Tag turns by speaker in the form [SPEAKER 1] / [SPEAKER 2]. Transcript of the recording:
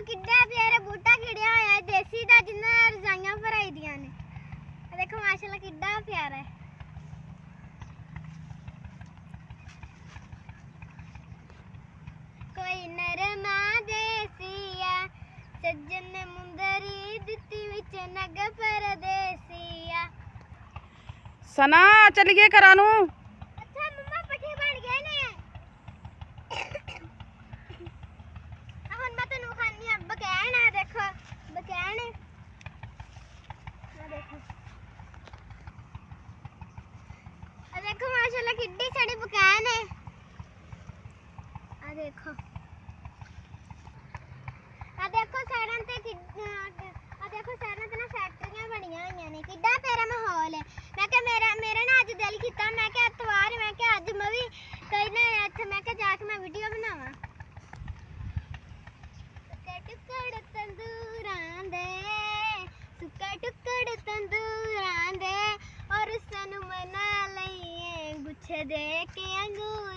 [SPEAKER 1] किड्डा प्यारा बूटा खिड़िया होया है देसी दा जिन्ना रजाइयां भराई दियां ने। देखो माशाल्लाह किड्डा प्यारा है। कोई नरमा देसिया सज्जन ने मुंदरी दित्ती विच नग परदेसिया।
[SPEAKER 2] सना चलिए घरा नू।
[SPEAKER 1] अच्छा मम्मा पट्ठे बन गए ने। ਹੁਣ ਮੈਂ ਤੁਹਾਨੂੰ ਖਾਣੀ ਆ ਬਕੈਣ। ਆ ਦੇਖੋ ਬਕੈਣ। ਆ ਦੇਖੋ माशाल्लाह किड्डी साड़ी बकैन है। आ देखो सड़न ते सड़न ते ना फैक्ट्रियां बनियां होईयां ने। किड्डा प्यारा माहौल है। मैं क्या मेरा ना अज दिल कीता मैं क्या इतवार मैं क्या अज मैं भी कहीं ना इत्थे मैं क्या जाके मैं वीडियो बनावां। टुकड़ तंदूरां दे सुक्का टुकड़ तंदूरां दे और सनू मना लईए गुच्छे दे के अंगूर